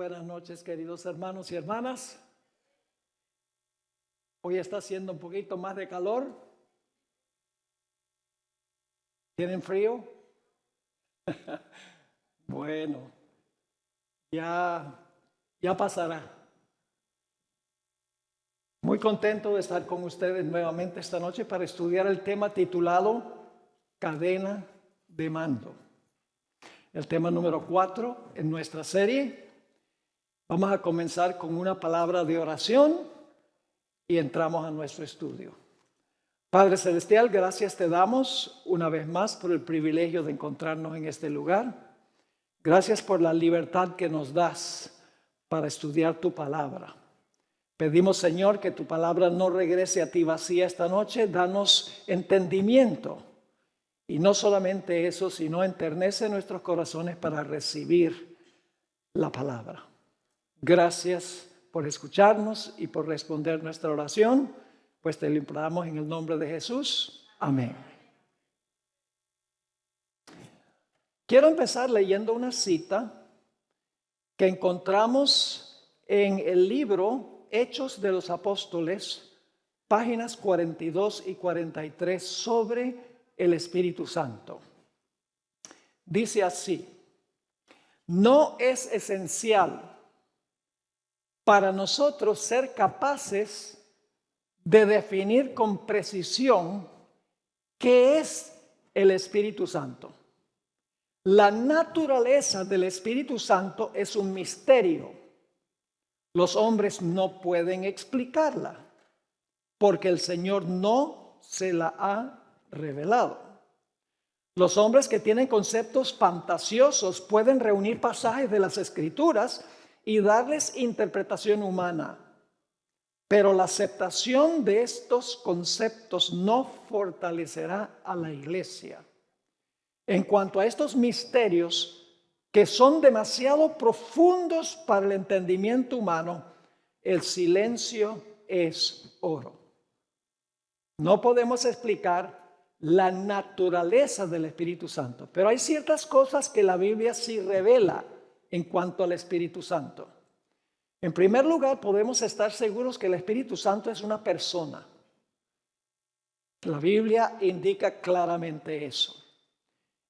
buenas noches, queridos hermanos y hermanas. Hoy está haciendo un poquito más de calor. ¿Tienen frío? Bueno, ya pasará. Muy contento de estar con ustedes nuevamente esta noche para estudiar el tema titulado Cadena de Mando. El tema número 4 en nuestra serie. Vamos a comenzar con una palabra de oración y entramos a nuestro estudio. Padre Celestial, gracias te damos una vez más por el privilegio de encontrarnos en este lugar. Gracias por la libertad que nos das para estudiar tu palabra. Pedimos, Señor, que tu palabra no regrese a ti vacía esta noche. Danos entendimiento. Y no solamente eso, sino enternece nuestros corazones para recibir la palabra. Gracias por escucharnos y por responder nuestra oración, pues te lo imploramos en el nombre de Jesús. Amén. Quiero empezar leyendo una cita que encontramos en el libro Hechos de los Apóstoles, páginas 42 y 43, sobre el Espíritu Santo. Dice así: no es esencial para nosotros ser capaces de definir con precisión qué es el Espíritu Santo. La naturaleza del Espíritu Santo es un misterio. Los hombres no pueden explicarla porque el Señor no se la ha revelado. Los hombres que tienen conceptos fantasiosos pueden reunir pasajes de las Escrituras y darles interpretación humana, pero la aceptación de estos conceptos no fortalecerá a la iglesia. En cuanto a estos misterios que son demasiado profundos para el entendimiento humano, el silencio es oro. No podemos explicar la naturaleza del Espíritu Santo, pero hay ciertas cosas que la Biblia sí revela en cuanto al Espíritu Santo. En primer lugar, podemos estar seguros que el Espíritu Santo es una persona. La Biblia indica claramente eso.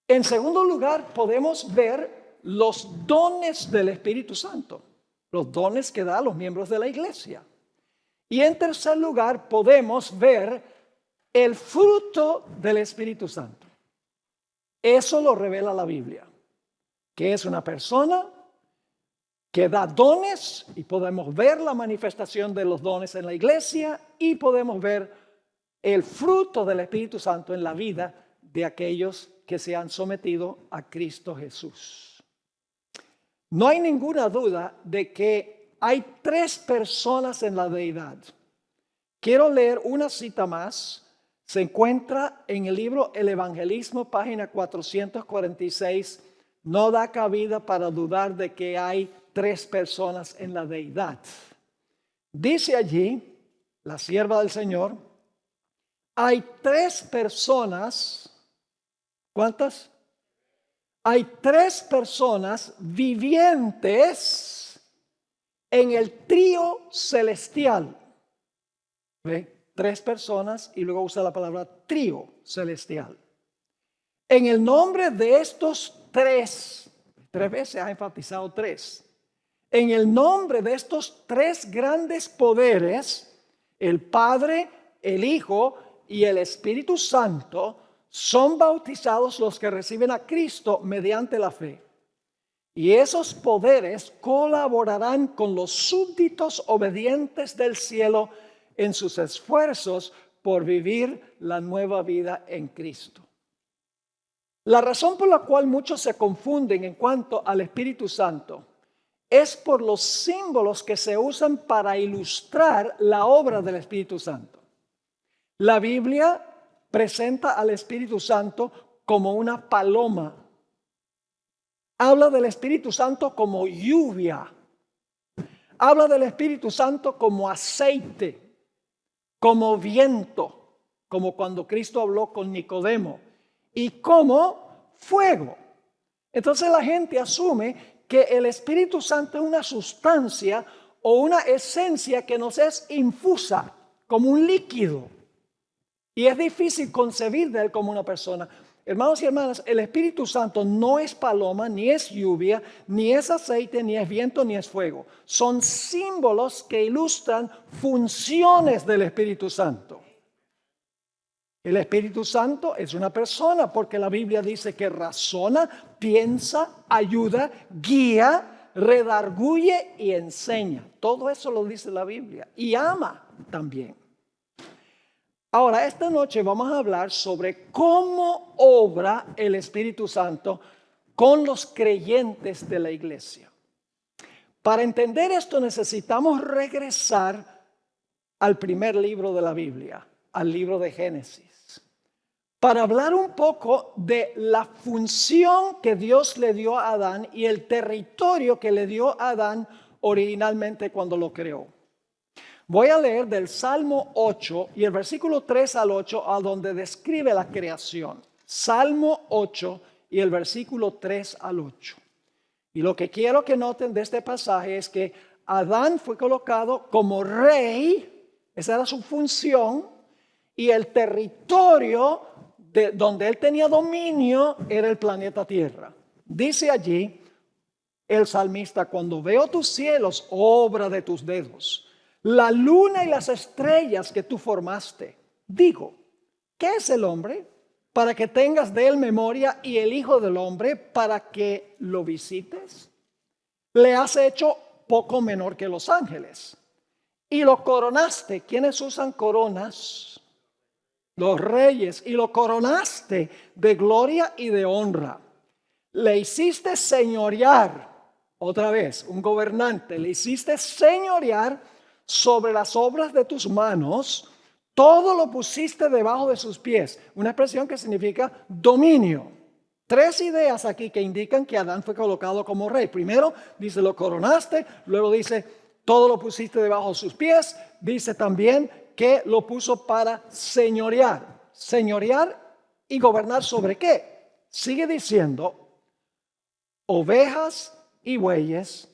En segundo lugar, podemos ver los dones del Espíritu Santo, los dones que da a los miembros de la iglesia. Y en tercer lugar, podemos ver el fruto del Espíritu Santo. Eso lo revela la Biblia, que es una persona que da dones, y podemos ver la manifestación de los dones en la iglesia y podemos ver el fruto del Espíritu Santo en la vida de aquellos que se han sometido a Cristo Jesús. No hay ninguna duda de que hay tres personas en la deidad. Quiero leer una cita más. Se encuentra en el libro El Evangelismo, página 446. No da cabida para dudar de que hay tres personas en la deidad. Dice allí la sierva del Señor: hay tres personas. ¿Cuántas? Hay tres personas vivientes en el trío celestial. ¿Ve? Tres personas y luego usa la palabra trío celestial. En el nombre de estos tres veces ha enfatizado tres. En el nombre de estos tres grandes poderes, el Padre, el Hijo y el Espíritu Santo, son bautizados los que reciben a Cristo mediante la fe. Y esos poderes colaborarán con los súbditos obedientes del cielo en sus esfuerzos por vivir la nueva vida en Cristo. La razón por la cual muchos se confunden en cuanto al Espíritu Santo es por los símbolos que se usan para ilustrar la obra del Espíritu Santo. La Biblia presenta al Espíritu Santo como una paloma. Habla del Espíritu Santo como lluvia. Habla del Espíritu Santo como aceite, como viento, como cuando Cristo habló con Nicodemo, y como fuego. Entonces la gente asume que el Espíritu Santo es una sustancia o una esencia que nos es infusa, como un líquido. Y es difícil concebir de él como una persona. Hermanos y hermanas, el Espíritu Santo no es paloma, ni es lluvia, ni es aceite, ni es viento, ni es fuego. Son símbolos que ilustran funciones del Espíritu Santo. El Espíritu Santo es una persona porque la Biblia dice que razona, piensa, ayuda, guía, redarguye y enseña. Todo eso lo dice la Biblia. Y ama también. Ahora, esta noche vamos a hablar sobre cómo obra el Espíritu Santo con los creyentes de la iglesia. Para entender esto necesitamos regresar al primer libro de la Biblia, al libro de Génesis, para hablar un poco de la función que Dios le dio a Adán y el territorio que le dio a Adán originalmente cuando lo creó. Voy a leer del Salmo 8 y el versículo 3 al 8 a donde describe la creación. Salmo 8 y el versículo 3 al 8. Y lo que quiero que noten de este pasaje es que Adán fue colocado como rey, esa era su función, y el territorio donde él tenía dominio era el planeta Tierra. Dice allí el salmista: cuando veo tus cielos, obra de tus dedos, la luna y las estrellas que tú formaste, digo, ¿qué es el hombre para que tengas de él memoria, y el hijo del hombre para que lo visites? Le has hecho poco menor que los ángeles y lo coronaste. ¿Quiénes usan coronas? Los reyes. Y lo coronaste de gloria y de honra. Le hiciste señorear, otra vez, un gobernante, le hiciste señorear sobre las obras de tus manos, todo lo pusiste debajo de sus pies. Una expresión que significa dominio. Tres ideas aquí que indican que Adán fue colocado como rey. Primero dice lo coronaste, luego dice todo lo pusiste debajo de sus pies. Dice también que lo puso para señorear. Señorear y gobernar ¿sobre qué? Sigue diciendo ovejas y bueyes,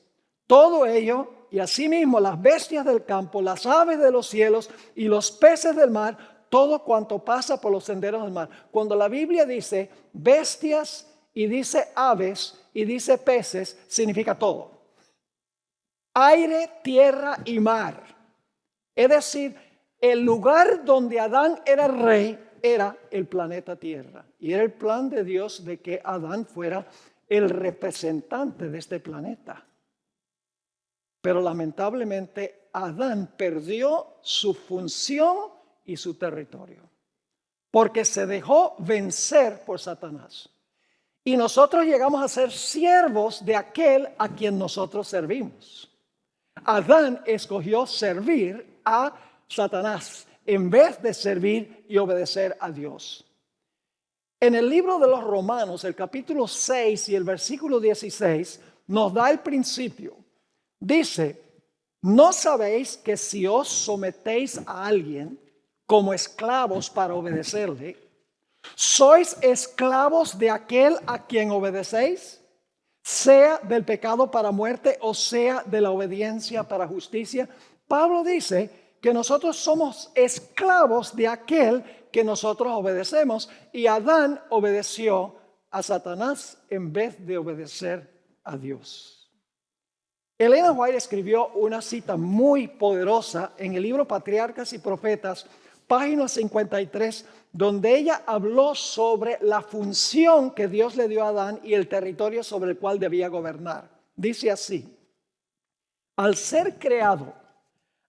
todo ello, y asimismo las bestias del campo, las aves de los cielos y los peces del mar, todo cuanto pasa por los senderos del mar. Cuando la Biblia dice bestias y dice aves y dice peces, significa todo. Aire, tierra y mar. Es decir, el lugar donde Adán era rey era el planeta Tierra. Y era el plan de Dios de que Adán fuera el representante de este planeta. Pero lamentablemente Adán perdió su función y su territorio, porque se dejó vencer por Satanás. Y nosotros llegamos a ser siervos de aquel a quien nosotros servimos. Adán escogió servir a Satanás en vez de servir y obedecer a Dios. En el libro de los Romanos, el capítulo 6 y el versículo 16, nos da el principio. Dice, ¿no sabéis que si os sometéis a alguien como esclavos para obedecerle, sois esclavos de aquel a quien obedecéis, sea del pecado para muerte o sea de la obediencia para justicia? Pablo dice que nosotros somos esclavos de aquel que nosotros obedecemos, y Adán obedeció a Satanás en vez de obedecer a Dios. Elena White escribió una cita muy poderosa en el libro Patriarcas y Profetas, página 53, donde ella habló sobre la función que Dios le dio a Adán y el territorio sobre el cual debía gobernar. Dice así: al ser creado,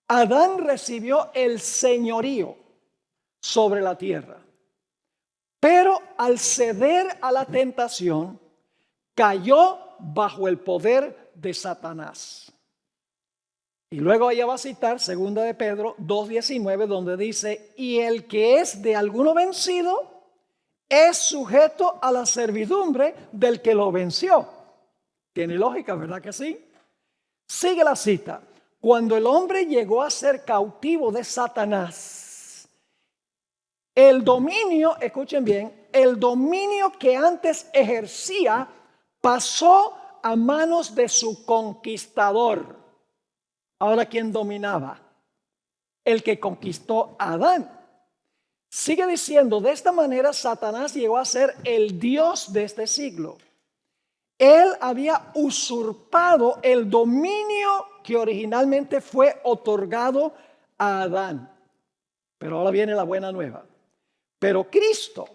Adán recibió el señorío sobre la tierra, pero al ceder a la tentación, cayó bajo el poder de Satanás. Y luego ella va a citar 2 de Pedro 2:19, donde dice, y el que es de alguno vencido es sujeto a la servidumbre del que lo venció. Tiene lógica, ¿verdad que sí? Sigue la cita. Cuando el hombre llegó a ser cautivo de Satanás, el dominio, escuchen bien, el dominio que antes ejercía pasó a manos de su conquistador. Ahora, ¿quién dominaba? El que conquistó a Adán. Sigue diciendo, de esta manera Satanás llegó a ser el Dios de este siglo. Él había usurpado el dominio que originalmente fue otorgado a Adán. Pero ahora viene la buena nueva. Pero Cristo,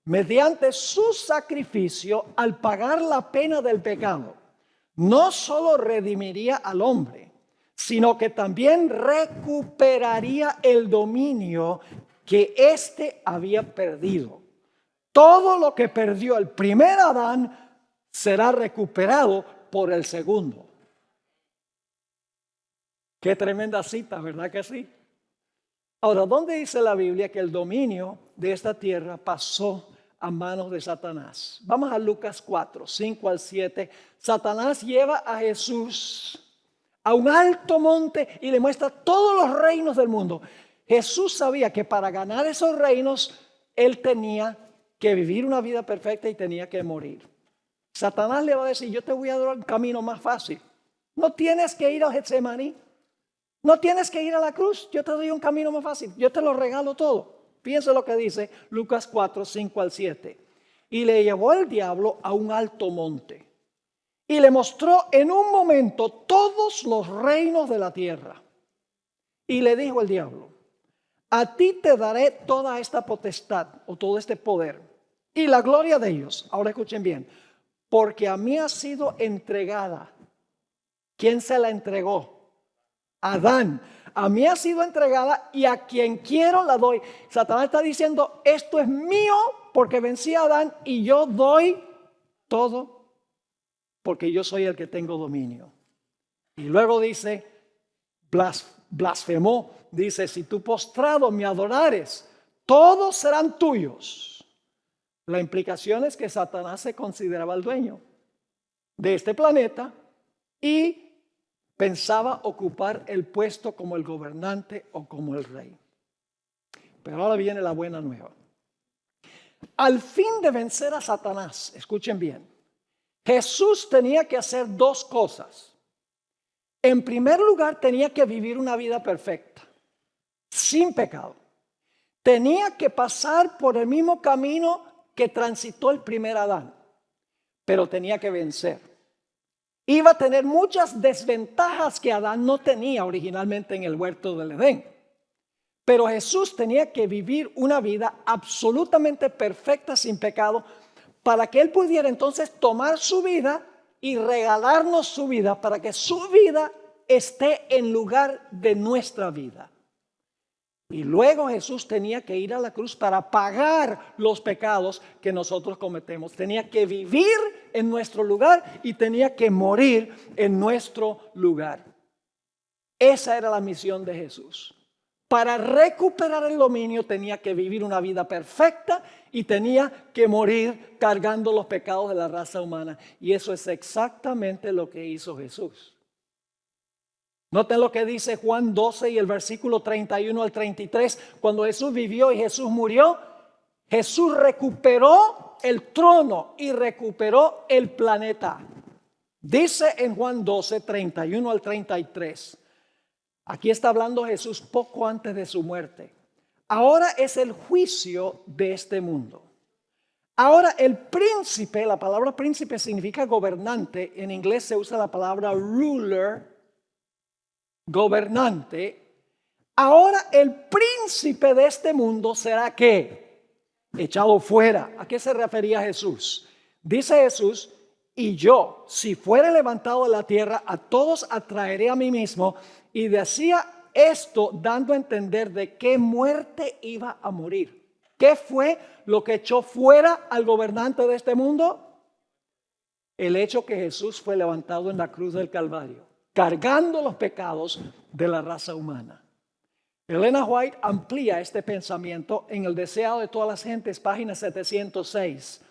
mediante su sacrificio, al pagar la pena del pecado, no solo redimiría al hombre, sino que también recuperaría el dominio que éste había perdido. Todo lo que perdió el primer Adán será recuperado por el segundo. Qué tremenda cita, ¿verdad que sí? Ahora, ¿dónde dice la Biblia que el dominio de esta tierra pasó a manos de Satanás? Vamos a Lucas 4, 5 al 7. Satanás lleva a Jesús a un alto monte y le muestra todos los reinos del mundo. Jesús sabía que para ganar esos reinos, él tenía que vivir una vida perfecta y tenía que morir. Satanás le va a decir, yo te voy a dar un camino más fácil. No tienes que ir al Getsemaní. No tienes que ir a la cruz. Yo te doy un camino más fácil. Yo te lo regalo todo. Piensa lo que dice Lucas 4, 5 al 7. Y le llevó el diablo a un alto monte. Y le mostró en un momento todos los reinos de la tierra. Y le dijo el diablo, a ti te daré toda esta potestad o todo este poder y la gloria de ellos. Ahora escuchen bien. Porque a mí ha sido entregada. ¿Quién se la entregó? Adán. A mí ha sido entregada y a quien quiero la doy. Satanás está diciendo, esto es mío porque vencí a Adán y yo doy todo porque yo soy el que tengo dominio. Y luego dice, blasfemó, dice, si tú postrado me adorares, todos serán tuyos. La implicación es que Satanás se consideraba el dueño de este planeta y pensaba ocupar el puesto como el gobernante o como el rey. Pero ahora viene la buena nueva. Al fin de vencer a Satanás, escuchen bien, Jesús tenía que hacer dos cosas. En primer lugar, tenía que vivir una vida perfecta, sin pecado. Tenía que pasar por el mismo camino que transitó el primer Adán, pero tenía que vencer. Iba a tener muchas desventajas que Adán no tenía originalmente en el huerto del Edén. Pero Jesús tenía que vivir una vida absolutamente perfecta, sin pecado, para que Él pudiera entonces tomar su vida y regalarnos su vida, para que su vida esté en lugar de nuestra vida. Y luego Jesús tenía que ir a la cruz para pagar los pecados que nosotros cometemos. Tenía que vivir en nuestro lugar y tenía que morir en nuestro lugar. Esa era la misión de Jesús. Para recuperar el dominio tenía que vivir una vida perfecta y tenía que morir cargando los pecados de la raza humana. Y eso es exactamente lo que hizo Jesús. Noten lo que dice Juan 12 y el versículo 31 al 33. Cuando Jesús vivió y Jesús murió, Jesús recuperó el trono y recuperó el planeta. Dice en Juan 12, 31 al 33. Aquí está hablando Jesús poco antes de su muerte. Ahora es el juicio de este mundo. Ahora el príncipe, la palabra príncipe significa gobernante. En inglés se usa la palabra ruler, gobernante. Ahora el príncipe de este mundo será ¿qué? Echado fuera. ¿A qué se refería Jesús? Dice Jesús, y yo, si fuere levantado de la tierra, a todos atraeré a mí mismo. Y decía esto dando a entender de qué muerte iba a morir. ¿Qué fue lo que echó fuera al gobernante de este mundo? El hecho que Jesús fue levantado en la cruz del Calvario, cargando los pecados de la raza humana. Elena White amplía este pensamiento en El deseado de todas las gentes, página 706,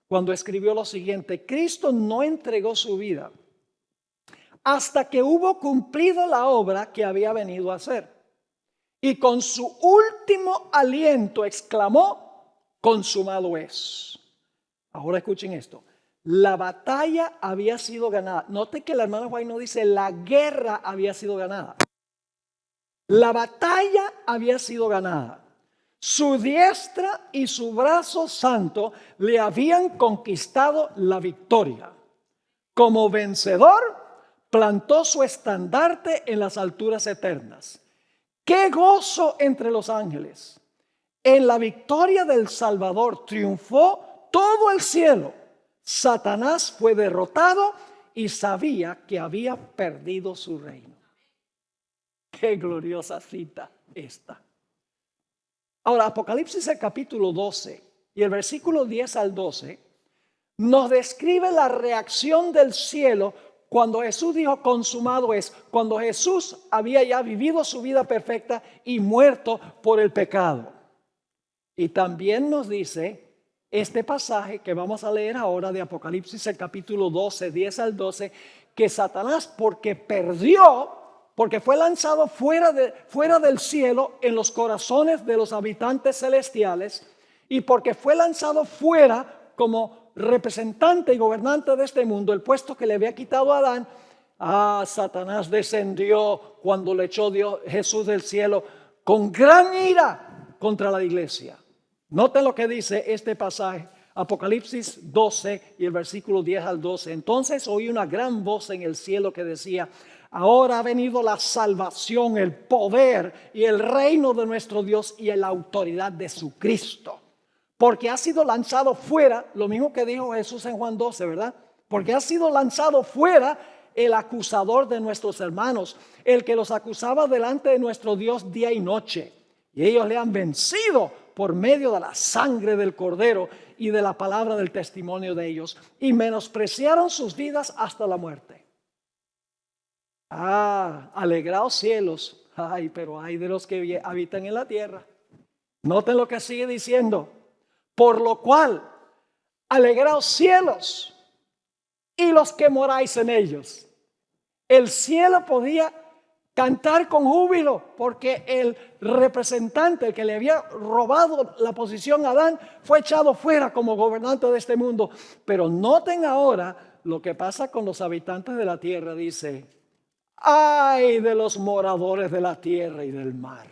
cuando escribió lo siguiente: Cristo no entregó su vida hasta que hubo cumplido la obra que había venido a hacer. Y con su último aliento exclamó, consumado es. Ahora escuchen esto. La batalla había sido ganada. Note que la hermana White no dice la guerra había sido ganada. La batalla había sido ganada. Su diestra y su brazo santo le habían conquistado la victoria. Como vencedor, plantó su estandarte en las alturas eternas. ¡Qué gozo entre los ángeles! En la victoria del Salvador triunfó todo el cielo. Satanás fue derrotado y sabía que había perdido su reino. ¡Qué gloriosa cita esta! Ahora, Apocalipsis el capítulo 12 y el versículo 10 al 12 nos describe la reacción del cielo cuando Jesús dijo consumado es, cuando Jesús había ya vivido su vida perfecta y muerto por el pecado. Y también nos dice este pasaje que vamos a leer ahora de Apocalipsis el capítulo 12, 10 al 12, que Satanás porque perdió, porque fue lanzado fuera del cielo en los corazones de los habitantes celestiales y porque fue lanzado fuera como representante y gobernante de este mundo, el puesto que le había quitado a Adán, Satanás descendió cuando le echó Jesús del cielo con gran ira contra la iglesia. Noten lo que dice este pasaje, Apocalipsis 12 y el versículo 10 al 12. Entonces oí una gran voz en el cielo que decía: ahora ha venido la salvación, el poder y el reino de nuestro Dios y la autoridad de su Cristo. Porque ha sido lanzado fuera, lo mismo que dijo Jesús en Juan 12, ¿verdad? Porque ha sido lanzado fuera el acusador de nuestros hermanos, el que los acusaba delante de nuestro Dios día y noche. Y ellos le han vencido por medio de la sangre del Cordero y de la palabra del testimonio de ellos. Y menospreciaron sus vidas hasta la muerte. Alegraos cielos. Ay, pero hay de los que habitan en la tierra. Noten lo que sigue diciendo. Por lo cual, alegraos cielos y los que moráis en ellos. El cielo podía cantar con júbilo porque el representante, el que le había robado la posición a Adán, fue echado fuera como gobernante de este mundo. Pero noten ahora lo que pasa con los habitantes de la tierra. Dice: ay de los moradores de la tierra y del mar,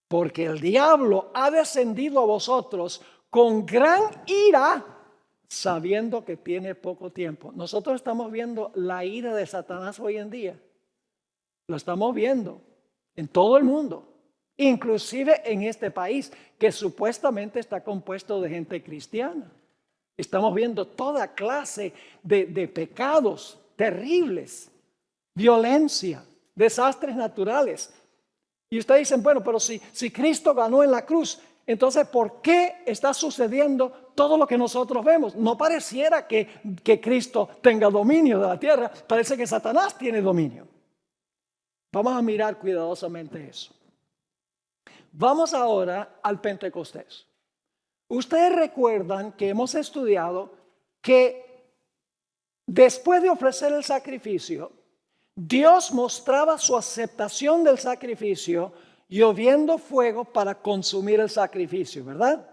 porque el diablo ha descendido a vosotros con gran ira, sabiendo que tiene poco tiempo. Nosotros estamos viendo la ira de Satanás hoy en día. Lo estamos viendo en todo el mundo, inclusive en este país que supuestamente está compuesto de gente cristiana. Estamos viendo toda clase de pecados terribles, violencia, desastres naturales. Y ustedes dicen, bueno, pero si Cristo ganó en la cruz, entonces ¿por qué está sucediendo todo lo que nosotros vemos? No pareciera que Cristo tenga dominio de la tierra, parece que Satanás tiene dominio. Vamos a mirar cuidadosamente eso. Vamos ahora al Pentecostés. Ustedes recuerdan que hemos estudiado que después de ofrecer el sacrificio, Dios mostraba su aceptación del sacrificio lloviendo fuego para consumir el sacrificio, ¿verdad?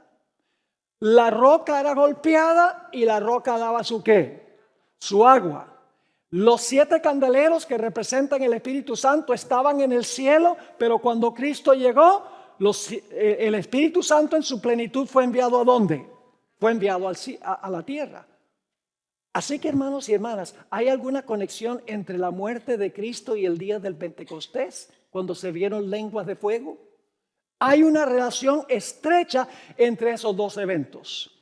La roca era golpeada y la roca daba su ¿qué? Su agua. Los 7 candeleros que representan el Espíritu Santo estaban en el cielo, pero cuando Cristo llegó, el Espíritu Santo en su plenitud fue enviado ¿a dónde? Fue enviado a la tierra. Así que, hermanos y hermanas, ¿hay alguna conexión entre la muerte de Cristo y el día del Pentecostés, cuando se vieron lenguas de fuego? Hay una relación estrecha entre esos dos eventos.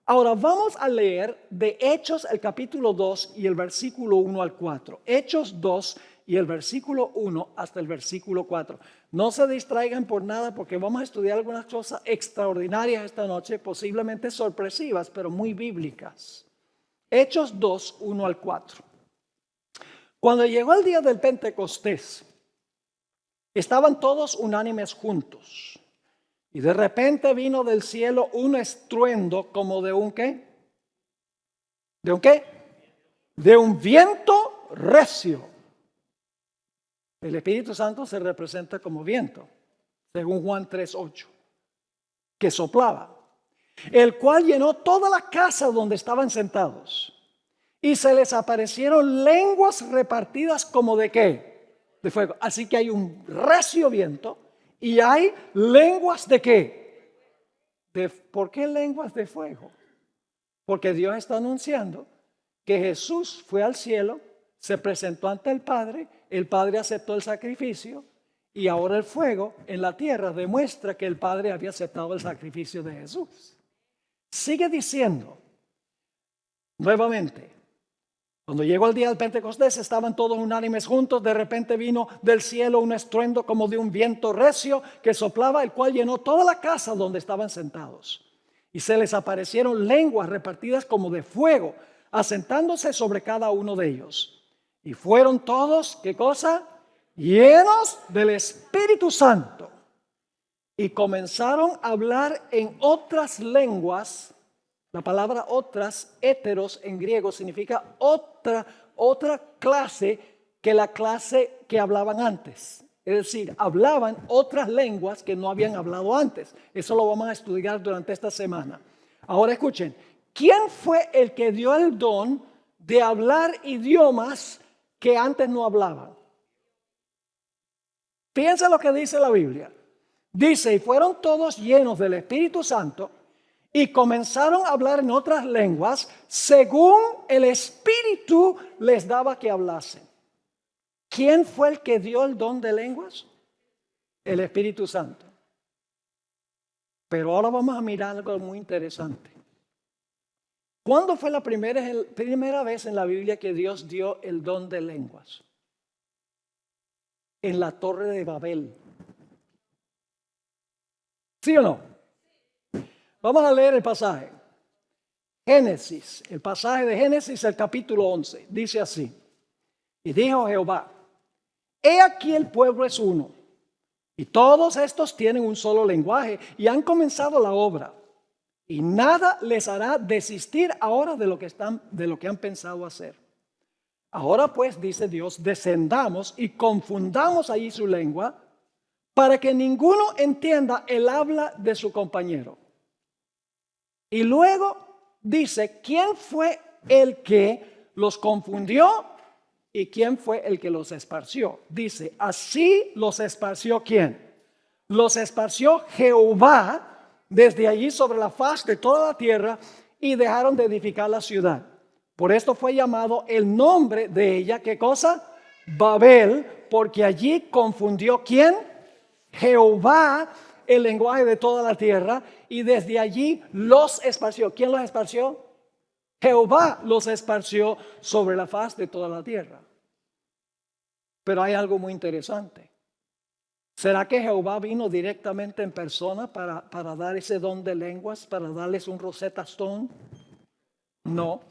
Ahora vamos a leer de Hechos el capítulo 2 y el versículo 1 al 4. Hechos 2 y el versículo 1 hasta el versículo 4. No se distraigan por nada porque vamos a estudiar algunas cosas extraordinarias esta noche, posiblemente sorpresivas, pero muy bíblicas. Hechos 2, 1 al 4. Cuando llegó el día del Pentecostés, estaban todos unánimes juntos. Y de repente vino del cielo un estruendo como de un ¿qué? ¿De un qué? De un viento recio. El Espíritu Santo se representa como viento, según Juan 3:8, que soplaba. el cual llenó toda la casa donde estaban sentados. Y se les aparecieron lenguas repartidas como de ¿qué? De fuego. Así que hay un recio viento y hay lenguas de ¿qué? ¿Por qué lenguas de fuego? Porque Dios está anunciando que Jesús fue al cielo, se presentó ante el Padre aceptó el sacrificio y ahora el fuego en la tierra demuestra que el Padre había aceptado el sacrificio de Jesús. Sigue diciendo, nuevamente, cuando llegó el día del Pentecostés estaban todos unánimes juntos, de repente vino del cielo un estruendo como de un viento recio que soplaba, el cual llenó toda la casa donde estaban sentados. Y se les aparecieron lenguas repartidas como de fuego, asentándose sobre cada uno de ellos. Y fueron todos, ¿qué cosa? Llenos del Espíritu Santo. Y comenzaron a hablar en otras lenguas. La palabra otras, héteros en griego, significa otra clase que la clase que hablaban antes. Es decir, hablaban otras lenguas que no habían hablado antes. Eso lo vamos a estudiar durante esta semana. Ahora escuchen, ¿quién fue el que dio el don de hablar idiomas que antes no hablaban? Piensa lo que dice la Biblia. Dice, y fueron todos llenos del Espíritu Santo y comenzaron a hablar en otras lenguas según el Espíritu les daba que hablasen. ¿Quién fue el que dio el don de lenguas? El Espíritu Santo. Pero ahora vamos a mirar algo muy interesante. ¿Cuándo fue la primera vez en la Biblia que Dios dio el don de lenguas? En la Torre de Babel. ¿Sí o no? Vamos a leer el pasaje. Génesis, el pasaje de Génesis, el capítulo 11. Dice así. Y dijo Jehová, he aquí el pueblo es uno, y todos estos tienen un solo lenguaje, y han comenzado la obra, y nada les hará desistir ahora de lo que han pensado hacer. Ahora pues, dice Dios, descendamos y confundamos allí su lengua, para que ninguno entienda el habla de su compañero. Y luego dice, ¿quién fue el que los confundió? ¿Y quién fue el que los esparció? Dice, así los esparció ¿quién? Los esparció Jehová desde allí sobre la faz de toda la tierra y dejaron de edificar la ciudad. Por esto fue llamado el nombre de ella, ¿qué cosa? Babel, porque allí confundió ¿quién? Jehová el lenguaje de toda la tierra y desde allí los esparció. ¿Quién los esparció? Jehová los esparció sobre la faz de toda la tierra. Pero hay algo muy interesante. ¿Será que Jehová vino directamente en persona para dar ese don de lenguas, para darles un Rosetta Stone? No.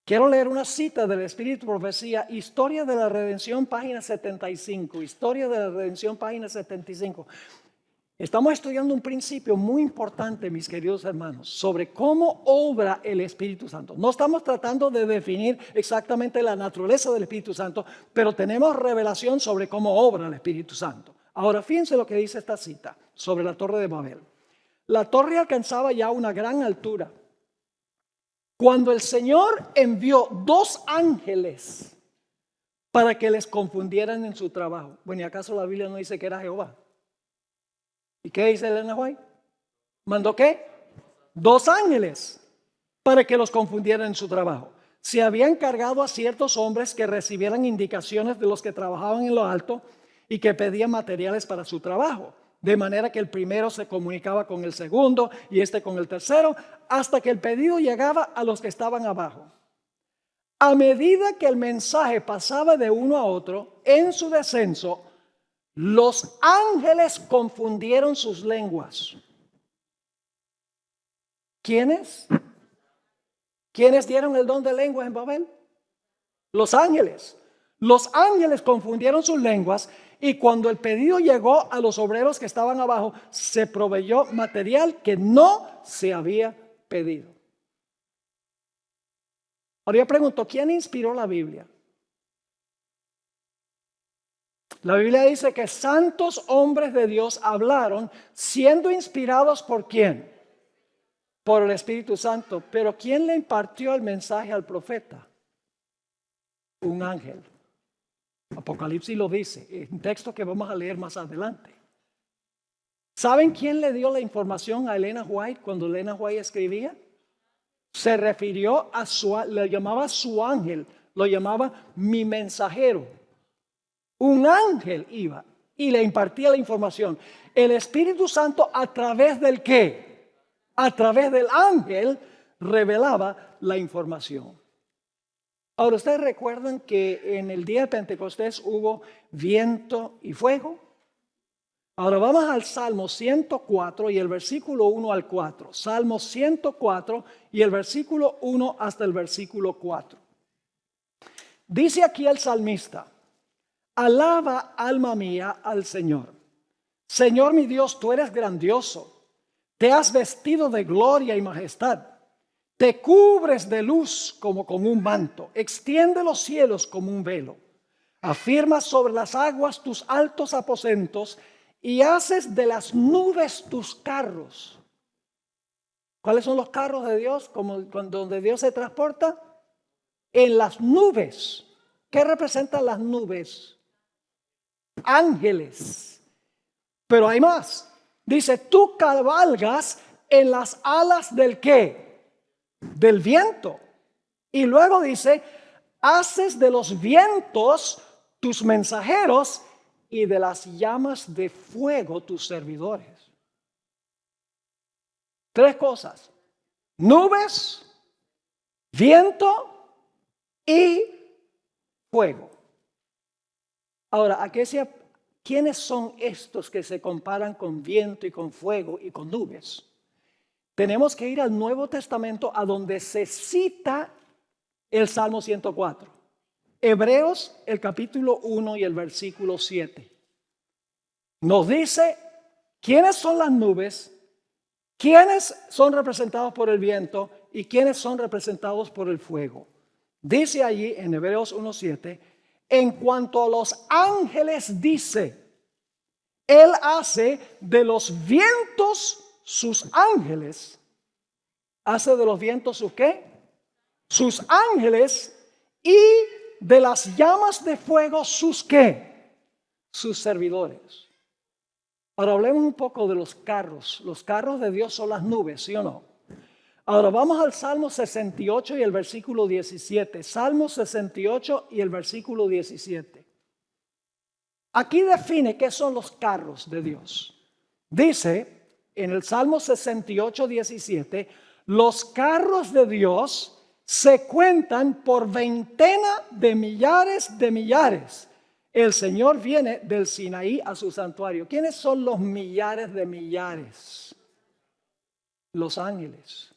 Quiero leer una cita del Espíritu Profecía, Historia de la Redención, página 75. Historia de la Redención, página 75. Estamos estudiando un principio muy importante, mis queridos hermanos, sobre cómo obra el Espíritu Santo. No estamos tratando de definir exactamente la naturaleza del Espíritu Santo, pero tenemos revelación sobre cómo obra el Espíritu Santo. Ahora, fíjense lo que dice esta cita sobre la Torre de Babel. La torre alcanzaba ya una gran altura. Cuando el Señor envió 2 ángeles para que les confundieran en su trabajo. Bueno, ¿y acaso la Biblia no dice que era Jehová? ¿Y qué dice Elena White? ¿Mandó qué? 2 ángeles para que los confundieran en su trabajo. Se había encargado a ciertos hombres que recibieran indicaciones de los que trabajaban en lo alto y que pedían materiales para su trabajo. De manera que el primero se comunicaba con el segundo y este con el tercero, hasta que el pedido llegaba a los que estaban abajo. A medida que el mensaje pasaba de uno a otro, en su descenso, los ángeles confundieron sus lenguas. ¿Quiénes? ¿Quiénes dieron el don de lenguas en Babel? Los ángeles. Los ángeles confundieron sus lenguas y cuando el pedido llegó a los obreros que estaban abajo, se proveyó material que no se había pedido. Ahora yo pregunto, ¿quién inspiró la Biblia? La Biblia dice que santos hombres de Dios hablaron siendo inspirados ¿por quién? por el Espíritu Santo. Pero ¿quién le impartió el mensaje al profeta? Un ángel. Apocalipsis lo dice, es un texto que vamos a leer más adelante. ¿Saben quién le dio la información a Elena White cuando Elena White escribía? Se refirió a le llamaba su ángel, lo llamaba mi mensajero. Un ángel iba y le impartía la información. El Espíritu Santo, ¿a través del qué? A través del ángel revelaba la información. Ahora, ¿ustedes recuerdan que en el día de Pentecostés hubo viento y fuego? Ahora vamos al Salmo 104 y el versículo 1 al 4. Salmo 104 y el versículo 1 hasta el versículo 4. Dice aquí el salmista: alaba, alma mía, al Señor. Señor mi Dios, tú eres grandioso. Te has vestido de gloria y majestad. Te cubres de luz como con un manto. Extiende los cielos como un velo. Afirmas sobre las aguas tus altos aposentos y haces de las nubes tus carros. ¿Cuáles son los carros de Dios? Donde Dios se transporta en las nubes. ¿Qué representan las nubes? Ángeles. Pero hay más. Dice, tú cabalgas en las alas del ¿qué? Del viento. Y luego dice, haces de los vientos tus mensajeros y de las llamas de fuego tus servidores. Tres cosas: nubes, viento y fuego. Ahora, ¿quiénes son estos que se comparan con viento y con fuego y con nubes? Tenemos que ir al Nuevo Testamento, a donde se cita el Salmo 104. Hebreos, el capítulo 1 y el versículo 7. Nos dice quiénes son las nubes, quiénes son representados por el viento y quiénes son representados por el fuego. Dice allí en Hebreos 1:7, en cuanto a los ángeles dice, Él hace de los vientos sus ángeles. ¿Hace de los vientos sus qué? Sus ángeles. Y de las llamas de fuego sus qué? Sus servidores. Ahora hablemos un poco de los carros. Los carros de Dios son las nubes, ¿sí o no? Ahora vamos al Salmo 68 y el versículo 17. Salmo 68 y el versículo 17. Aquí define qué son los carros de Dios. Dice en el Salmo 68, 17, los carros de Dios se cuentan por veintena de millares de millares. El Señor viene del Sinaí a su santuario. ¿Quiénes son los millares de millares? Los ángeles.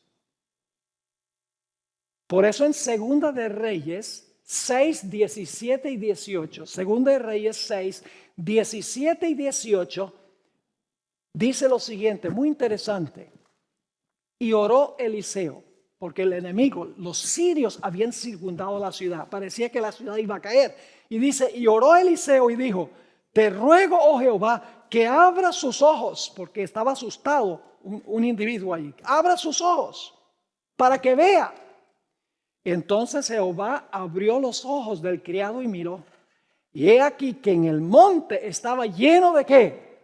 Por eso en Segunda de Reyes 6, 17 y 18, Segunda de Reyes 6, 17 y 18, dice lo siguiente, muy interesante. Y oró Eliseo, porque el enemigo, los sirios, habían circundado la ciudad. Parecía que la ciudad iba a caer. Y dice, y oró Eliseo y dijo, te ruego, oh Jehová, que abra sus ojos, porque estaba asustado un individuo allí. Abra sus ojos para que vea. Entonces Jehová abrió los ojos del criado y miró. Y he aquí que en el monte estaba lleno de ¿qué?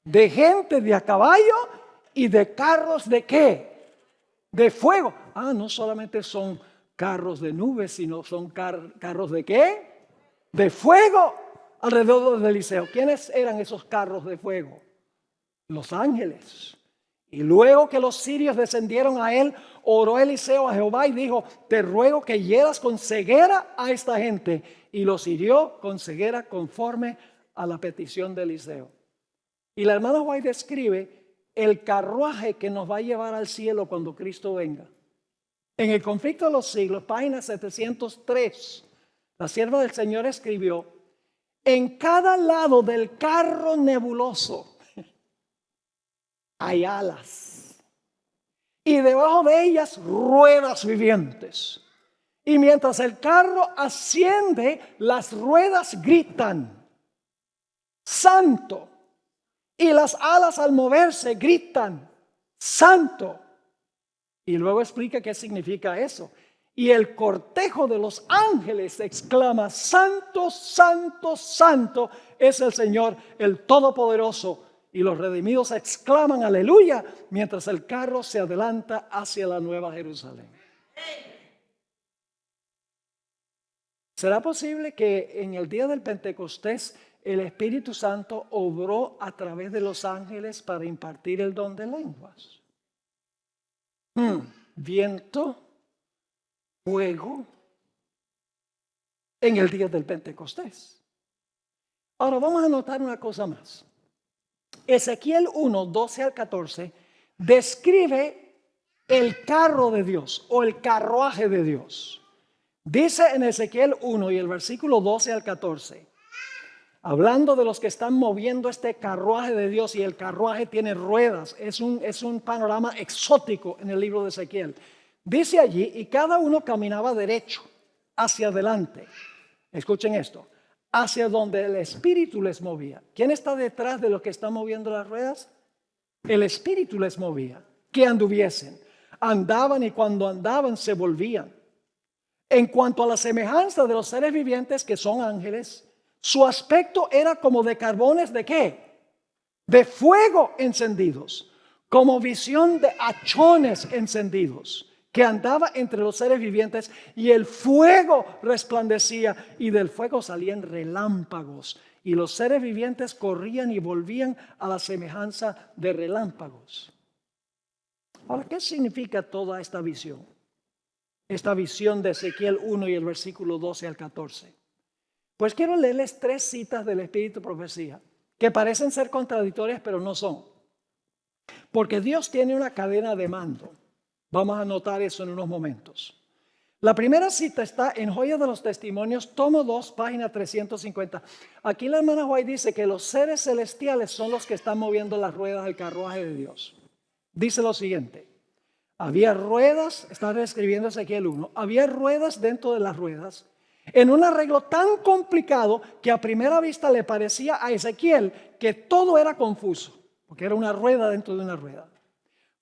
De gente de a caballo y de carros de ¿qué? De fuego. No solamente son carros de nubes, sino son carros de ¿qué? De fuego alrededor de Eliseo. ¿Quiénes eran esos carros de fuego? Los ángeles. Y luego que los sirios descendieron a él, oró Eliseo a Jehová y dijo, te ruego que hieras con ceguera a esta gente. Y los hirió con ceguera conforme a la petición de Eliseo. Y la hermana White describe el carruaje que nos va a llevar al cielo cuando Cristo venga. En el conflicto de los siglos, página 703, la sierva del Señor escribió, en cada lado del carro nebuloso hay alas y debajo de ellas ruedas vivientes. Y mientras el carro asciende, las ruedas gritan, santo. Y las alas al moverse gritan, santo. Y luego explica qué significa eso. Y el cortejo de los ángeles exclama: Santo, Santo, Santo es el Señor, el Todopoderoso. Y los redimidos exclaman aleluya, mientras el carro se adelanta hacia la Nueva Jerusalén. ¿Será posible que en el día del Pentecostés el Espíritu Santo obró a través de los ángeles para impartir el don de lenguas? Viento, fuego, en el día del Pentecostés. Ahora vamos a notar una cosa más. Ezequiel 1, 12 al 14 describe el carro de Dios o el carruaje de Dios. Dice en Ezequiel 1 y el versículo 12 al 14, hablando de los que están moviendo este carruaje de Dios, y el carruaje tiene ruedas, es un panorama exótico en el libro de Ezequiel. Dice allí: y cada uno caminaba derecho hacia adelante. Escuchen esto: hacia donde el Espíritu les movía. ¿Quién está detrás de los que están moviendo las ruedas? El Espíritu les movía, que anduviesen. Andaban, y cuando andaban se volvían. En cuanto a la semejanza de los seres vivientes, que son ángeles, su aspecto era como de carbones ¿de qué? De fuego encendidos, como visión de hachones encendidos, que andaba entre los seres vivientes, y el fuego resplandecía, y del fuego salían relámpagos, y los seres vivientes corrían y volvían a la semejanza de relámpagos. Ahora, ¿qué significa toda esta visión? Esta visión de Ezequiel 1 y el versículo 12 al 14. Pues quiero leerles 3 citas del Espíritu de Profecía, que parecen ser contradictorias, pero no son. Porque Dios tiene una cadena de mando. Vamos a notar eso en unos momentos. La primera cita está en Joya de los Testimonios, tomo 2, página 350. Aquí la hermana White dice que los seres celestiales son los que están moviendo las ruedas del carruaje de Dios. Dice lo siguiente: había ruedas, está describiendo Ezequiel 1, había ruedas dentro de las ruedas, en un arreglo tan complicado que a primera vista le parecía a Ezequiel que todo era confuso, porque era una rueda dentro de una rueda.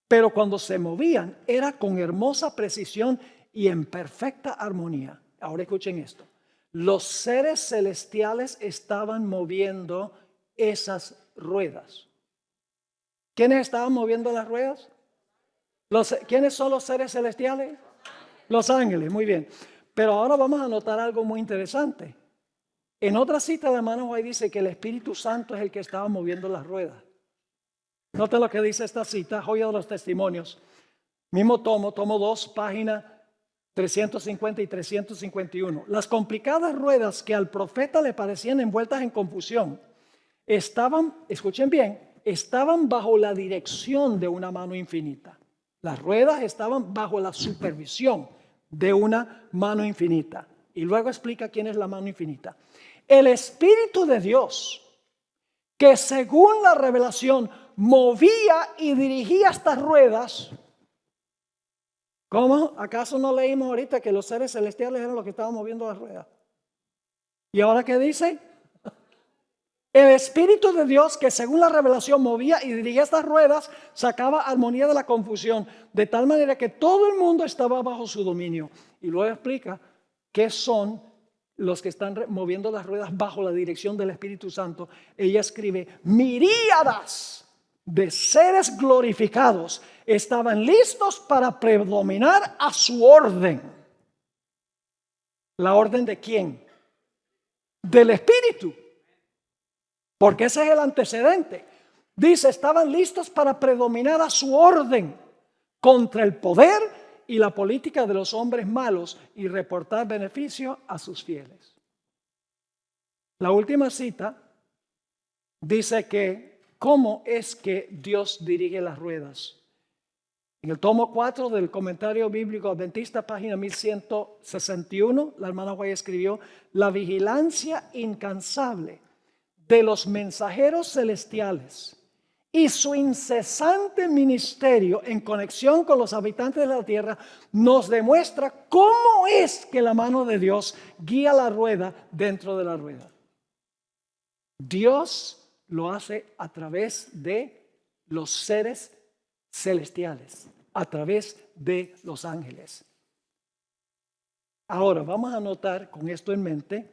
Pero cuando se movían era con hermosa precisión y en perfecta armonía. Ahora escuchen esto: los seres celestiales estaban moviendo esas ruedas. ¿Quiénes estaban moviendo las ruedas? ¿Quiénes son los seres celestiales? Los ángeles, muy bien. Pero ahora vamos a notar algo muy interesante. En otra cita la hermana White dice que el Espíritu Santo es el que estaba moviendo las ruedas. Nota lo que dice esta cita, Joya de los Testimonios. Mismo tomo 2, página 350 y 351. Las complicadas ruedas que al profeta le parecían envueltas en confusión estaban, escuchen bien, estaban bajo la dirección de una mano infinita. Las ruedas estaban bajo la supervisión de una mano infinita. Y luego explica quién es la mano infinita. El Espíritu de Dios, que según la revelación movía y dirigía estas ruedas. ¿Cómo? ¿Acaso no leímos ahorita que los seres celestiales eran los que estaban moviendo las ruedas? ¿Y ahora qué dice? El Espíritu de Dios, que según la revelación movía y dirigía estas ruedas, sacaba armonía de la confusión, de tal manera que todo el mundo estaba bajo su dominio. Y luego explica qué son los que están moviendo las ruedas bajo la dirección del Espíritu Santo. Ella escribe: miríadas de seres glorificados estaban listos para predominar a su orden. ¿La orden de quién? Del Espíritu. Porque ese es el antecedente. Dice, estaban listos para predominar a su orden contra el poder y la política de los hombres malos y reportar beneficio a sus fieles. La última cita dice que cómo es que Dios dirige las ruedas. En el tomo 4 del Comentario Bíblico Adventista, página 1161, la hermana White escribió: la vigilancia incansable de los mensajeros celestiales y su incesante ministerio en conexión con los habitantes de la tierra nos demuestra cómo es que la mano de Dios guía la rueda dentro de la rueda. Dios lo hace a través de los seres celestiales, a través de los ángeles. Ahora, vamos a notar con esto en mente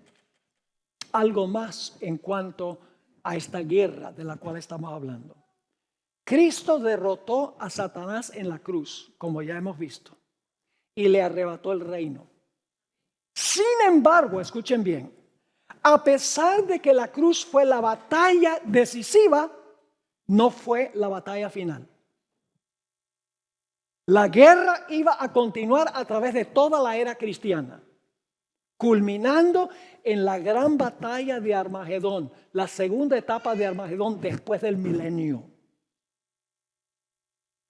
algo más en cuanto a esta guerra de la cual estamos hablando. Cristo derrotó a Satanás en la cruz, como ya hemos visto, y le arrebató el reino. Sin embargo, escuchen bien, a pesar de que la cruz fue la batalla decisiva, no fue la batalla final. La guerra iba a continuar a través de toda la era cristiana, culminando en la gran batalla de Armagedón, la segunda etapa de Armagedón después del milenio.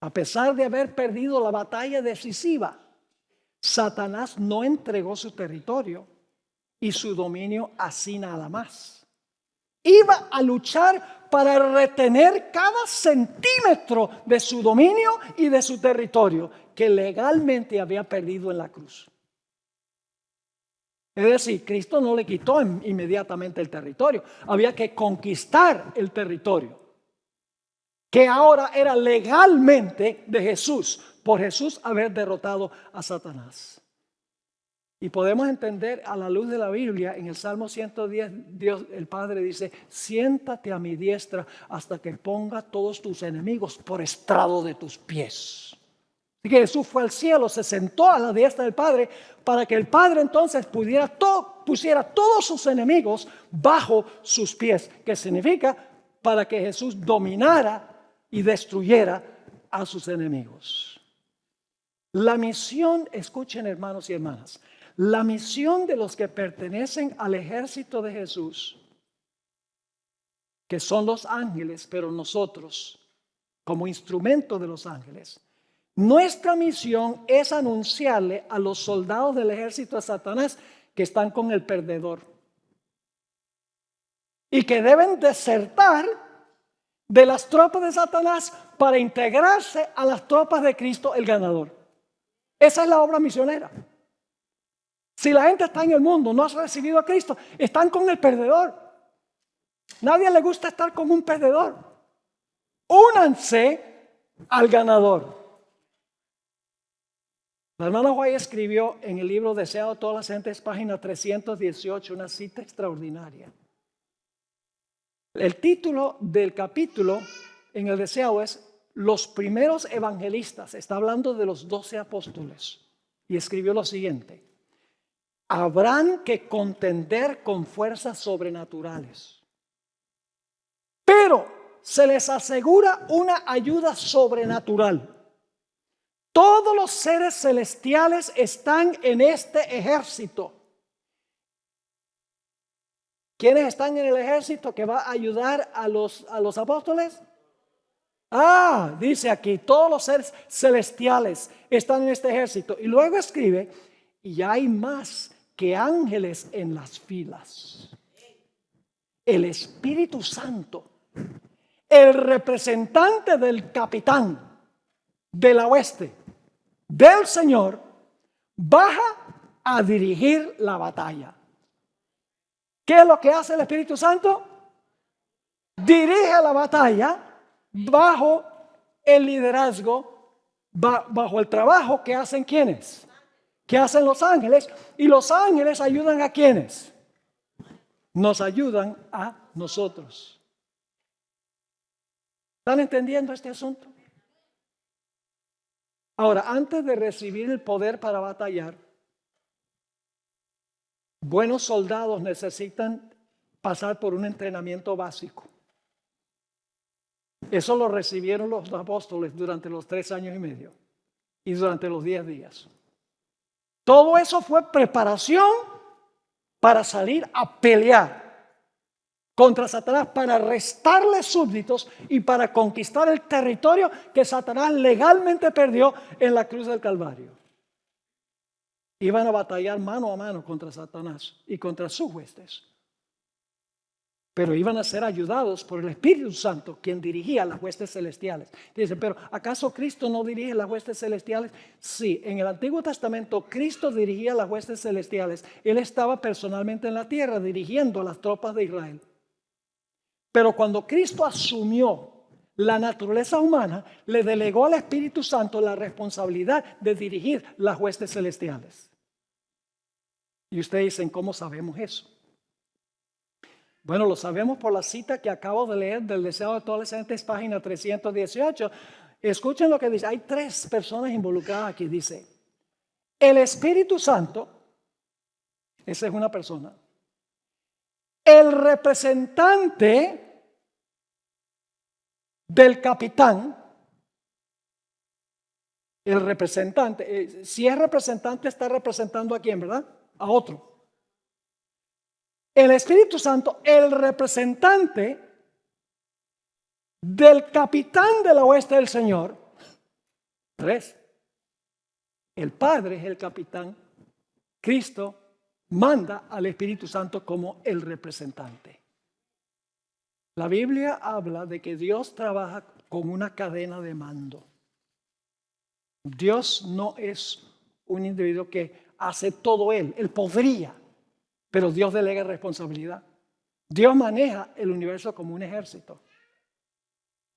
A pesar de haber perdido la batalla decisiva, Satanás no entregó su territorio y su dominio así nada más. Iba a luchar para retener cada centímetro de su dominio y de su territorio que legalmente había perdido en la cruz. Es decir, Cristo no le quitó inmediatamente el territorio. Había que conquistar el territorio, que ahora era legalmente de Jesús, por Jesús haber derrotado a Satanás. Y podemos entender a la luz de la Biblia, en el Salmo 110, Dios, el Padre dice, siéntate a mi diestra hasta que ponga todos tus enemigos por estrado de tus pies. Así que Jesús fue al cielo, se sentó a la diestra del Padre para que el Padre entonces pusiera todos sus enemigos bajo sus pies, que significa para que Jesús dominara y destruyera a sus enemigos. La misión, escuchen hermanos y hermanas, la misión de los que pertenecen al ejército de Jesús, que son los ángeles, pero nosotros, como instrumento de los ángeles, nuestra misión es anunciarle a los soldados del ejército de Satanás que están con el perdedor y que deben desertar de las tropas de Satanás para integrarse a las tropas de Cristo el ganador. Esa es la obra misionera. Si la gente está en el mundo, no ha recibido a Cristo, están con el perdedor. Nadie le gusta estar con un perdedor. Únanse al ganador. La hermana White escribió en el libro Deseado de todas las gentes, página 318, una cita extraordinaria. El título del capítulo en el Deseado es Los primeros evangelistas. Está hablando de los 12 apóstoles. Y escribió lo siguiente: habrán que contender con fuerzas sobrenaturales, pero se les asegura una ayuda sobrenatural. Todos los seres celestiales están en este ejército. ¿Quiénes están en el ejército que va a ayudar a los apóstoles? Dice aquí, todos los seres celestiales están en este ejército. Y luego escribe, y hay más que ángeles en las filas. El Espíritu Santo, el representante del capitán de la hueste del Señor, baja a dirigir la batalla. ¿Qué es lo que hace el Espíritu Santo? Dirige la batalla bajo el liderazgo, bajo el trabajo que hacen ¿quiénes? Que hacen los ángeles. Y los ángeles ayudan a ¿quiénes? Nos ayudan a nosotros. ¿Están entendiendo este asunto? Ahora, antes de recibir el poder para batallar, buenos soldados necesitan pasar por un entrenamiento básico. Eso lo recibieron los apóstoles durante los 3 años y medio y durante los 10 días. Todo eso fue preparación para salir a pelear contra Satanás, para restarle súbditos y para conquistar el territorio que Satanás legalmente perdió en la cruz del Calvario. Iban a batallar mano a mano contra Satanás y contra sus huestes. Pero iban a ser ayudados por el Espíritu Santo, quien dirigía las huestes celestiales. Dice, pero ¿acaso Cristo no dirige las huestes celestiales? Sí, en el Antiguo Testamento Cristo dirigía las huestes celestiales. Él estaba personalmente en la tierra dirigiendo las tropas de Israel. Pero cuando Cristo asumió la naturaleza humana le delegó al Espíritu Santo la responsabilidad de dirigir las huestes celestiales. Y ustedes dicen, ¿cómo sabemos eso? Bueno, lo sabemos por la cita que acabo de leer del Deseo de todas las gentes, página 318. Escuchen lo que dice. Hay 3 personas involucradas aquí. Dice, el Espíritu Santo, esa es una persona. El representante del capitán, el representante, si es representante está representando a quién, ¿verdad? A otro. El Espíritu Santo, el representante del capitán de la hueste del Señor. 3. El Padre es el capitán. Cristo manda al Espíritu Santo como el representante. La Biblia habla de que Dios trabaja con una cadena de mando. Dios no es un individuo que hace todo él podría, pero Dios delega responsabilidad. Dios maneja el universo como un ejército.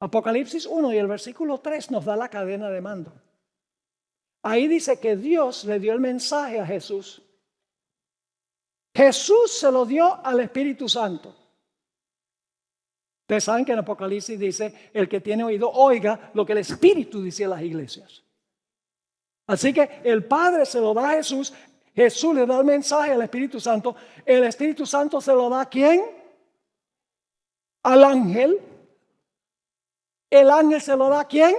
Apocalipsis 1 y el versículo 3 nos da la cadena de mando. Ahí dice que Dios le dio el mensaje a Jesús. Jesús se lo dio al Espíritu Santo. Ustedes saben que en Apocalipsis dice, el que tiene oído, oiga lo que el Espíritu dice a las iglesias. Así que el Padre se lo da a Jesús, Jesús le da el mensaje al Espíritu Santo, el Espíritu Santo se lo da ¿a quién? Al ángel. El ángel se lo da ¿a quién?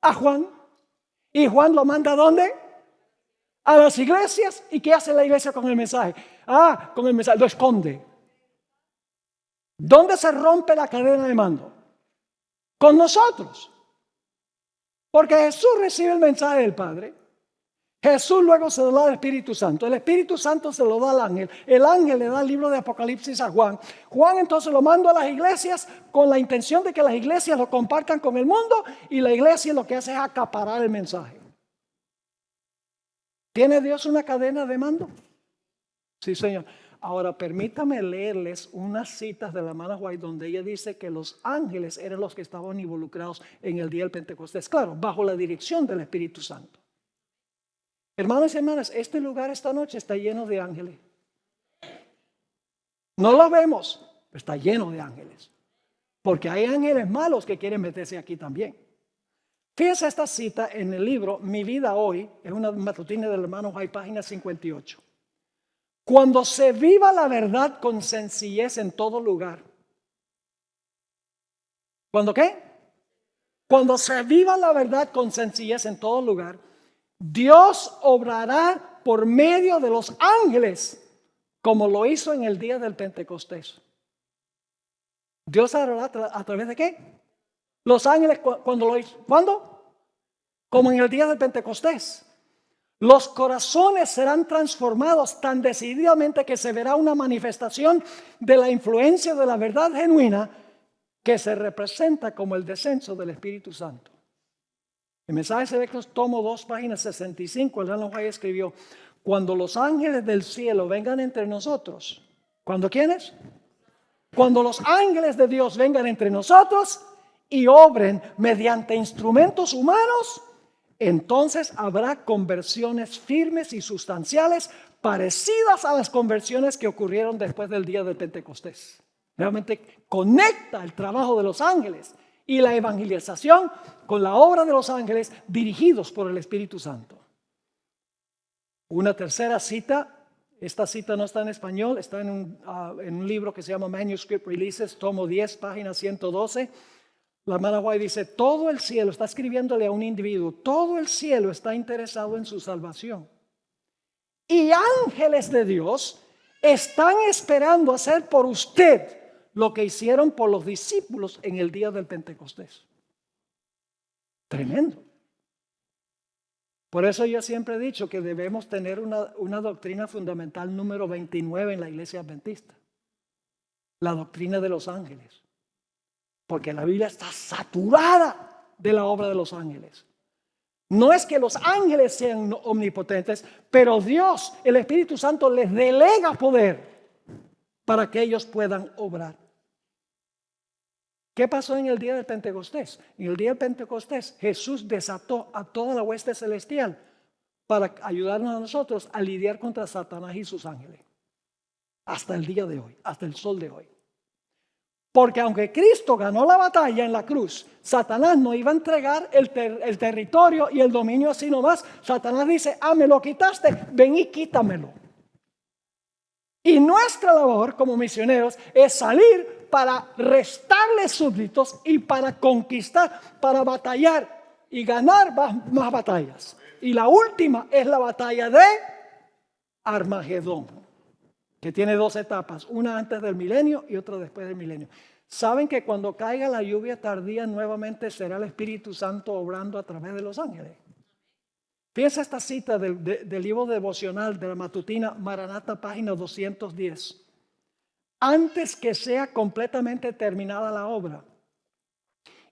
A Juan. ¿Y Juan lo manda a dónde? A las iglesias. ¿Y qué hace la iglesia con el mensaje? Con el mensaje lo esconde. ¿Dónde se rompe la cadena de mando? Con nosotros. Porque Jesús recibe el mensaje del Padre. Jesús luego se lo da al Espíritu Santo. El Espíritu Santo se lo da al ángel. El ángel le da el libro de Apocalipsis a Juan. Juan entonces lo manda a las iglesias con la intención de que las iglesias lo compartan con el mundo. Y la iglesia lo que hace es acaparar el mensaje. ¿Tiene Dios una cadena de mando? Sí, Señor. Ahora permítame leerles unas citas de la hermana White donde ella dice que los ángeles eran los que estaban involucrados en el día del Pentecostés. Claro, bajo la dirección del Espíritu Santo. Hermanos y hermanas, este lugar esta noche está lleno de ángeles. No lo vemos, pero está lleno de ángeles. Porque hay ángeles malos que quieren meterse aquí también. Fíjense esta cita en el libro Mi Vida Hoy, es una matutina del hermano White, página 58. Cuando se viva la verdad con sencillez en todo lugar. ¿Cuándo qué? Cuando se viva la verdad con sencillez en todo lugar, Dios obrará por medio de los ángeles, como lo hizo en el día del Pentecostés. ¿Dios hará a través de qué? Los ángeles, cuando lo hizo. ¿Cuándo? Como en el día del Pentecostés. Los corazones serán transformados tan decididamente que se verá una manifestación de la influencia de la verdad genuina que se representa como el descenso del Espíritu Santo. En Mensajes Selectos, tomo 2, página 65, el hermano White escribió, cuando los ángeles del cielo vengan entre nosotros, ¿cuándo quiénes? Cuando los ángeles de Dios vengan entre nosotros y obren mediante instrumentos humanos, entonces habrá conversiones firmes y sustanciales parecidas a las conversiones que ocurrieron después del día del Pentecostés. Realmente conecta el trabajo de los ángeles y la evangelización con la obra de los ángeles dirigidos por el Espíritu Santo. Una tercera cita, esta cita no está en español, está en un libro que se llama Manuscript Releases, tomo 10, página 112. La hermana White dice, todo el cielo, está escribiéndole a un individuo, todo el cielo está interesado en su salvación. Y ángeles de Dios están esperando hacer por usted lo que hicieron por los discípulos en el día del Pentecostés. Tremendo. Por eso yo siempre he dicho que debemos tener una doctrina fundamental número 29 en la iglesia adventista. La doctrina de los ángeles. Porque la Biblia está saturada de la obra de los ángeles. No es que los ángeles sean omnipotentes, pero Dios, el Espíritu Santo, les delega poder para que ellos puedan obrar. ¿Qué pasó en el día del Pentecostés? En el día del Pentecostés Jesús desató a toda la hueste celestial para ayudarnos a nosotros a lidiar contra Satanás y sus ángeles. Hasta el día de hoy, hasta el sol de hoy. Porque aunque Cristo ganó la batalla en la cruz, Satanás no iba a entregar el territorio y el dominio así nomás. Satanás dice, me lo quitaste, ven y quítamelo. Y nuestra labor como misioneros es salir para restarle súbditos y para conquistar, para batallar y ganar más batallas. Y la última es la batalla de Armagedón, que tiene 2 etapas, una antes del milenio y otra después del milenio. ¿Saben que cuando caiga la lluvia tardía nuevamente será el Espíritu Santo obrando a través de los ángeles? Fíjense esta cita del libro devocional de la matutina Maranata, página 210. Antes que sea completamente terminada la obra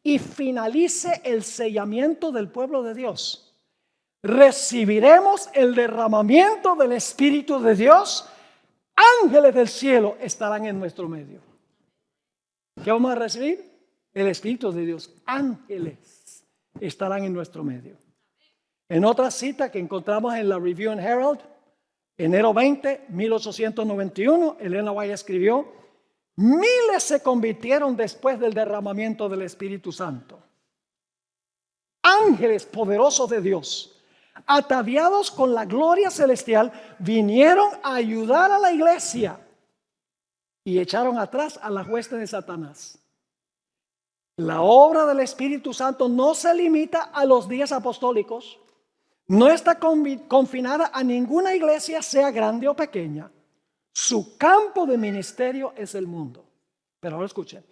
y finalice el sellamiento del pueblo de Dios, recibiremos el derramamiento del Espíritu de Dios. Ángeles del cielo estarán en nuestro medio. ¿Qué vamos a recibir? El Espíritu de Dios. Ángeles estarán en nuestro medio. En otra cita que encontramos en la Review and Herald, enero 20, 1891, Elena White escribió, miles se convirtieron después del derramamiento del Espíritu Santo. Ángeles poderosos de Dios, ataviados con la gloria celestial, vinieron a ayudar a la iglesia y echaron atrás a la hueste de Satanás. La obra del Espíritu Santo no se limita a los 10 apostólicos, no está confinada a ninguna iglesia, sea grande o pequeña. Su campo de ministerio es el mundo. Pero ahora escuchen.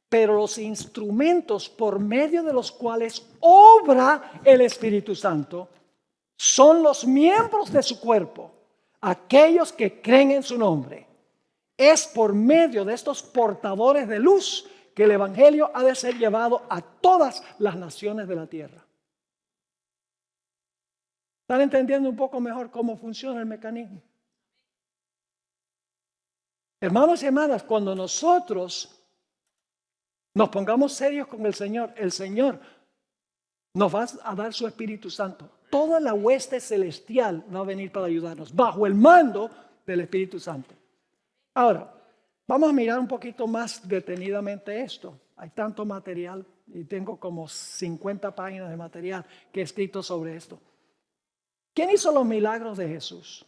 Pero los instrumentos por medio de los cuales obra el Espíritu Santo son los miembros de su cuerpo, aquellos que creen en su nombre. Es por medio de estos portadores de luz que el evangelio ha de ser llevado a todas las naciones de la tierra. ¿Están entendiendo un poco mejor cómo funciona el mecanismo? Hermanos y hermanas, cuando nosotros nos pongamos serios con el Señor nos va a dar su Espíritu Santo. Toda la hueste celestial va a venir para ayudarnos, bajo el mando del Espíritu Santo. Ahora, vamos a mirar un poquito más detenidamente esto. Hay tanto material y tengo como 50 páginas de material que he escrito sobre esto. ¿Quién hizo los milagros de Jesús?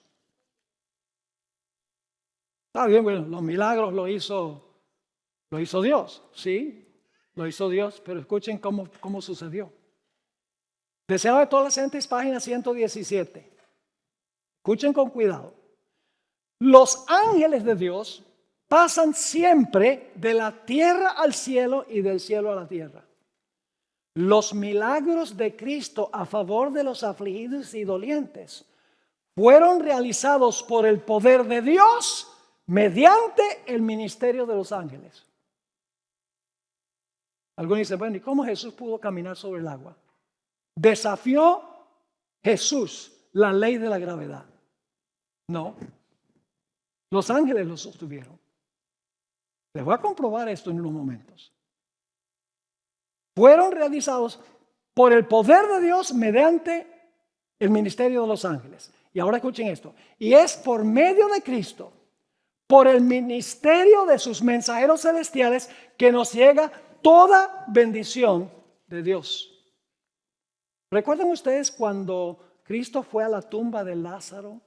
Está bien, bueno, los milagros lo hizo Dios, sí, lo hizo Dios, pero escuchen cómo sucedió. Deseo de todas las gentes, página 117. Escuchen con cuidado. Los ángeles de Dios pasan siempre de la tierra al cielo y del cielo a la tierra. Los milagros de Cristo a favor de los afligidos y dolientes fueron realizados por el poder de Dios mediante el ministerio de los ángeles. Algunos dicen, bueno, ¿y cómo Jesús pudo caminar sobre el agua? ¿Desafió Jesús la ley de la gravedad? No. Los ángeles lo sostuvieron. Les voy a comprobar esto en unos momentos. Fueron realizados por el poder de Dios mediante el ministerio de los ángeles. Y ahora escuchen esto. Y es por medio de Cristo, por el ministerio de sus mensajeros celestiales, que nos llega toda bendición de Dios. ¿Recuerdan ustedes cuando Cristo fue a la tumba de Lázaro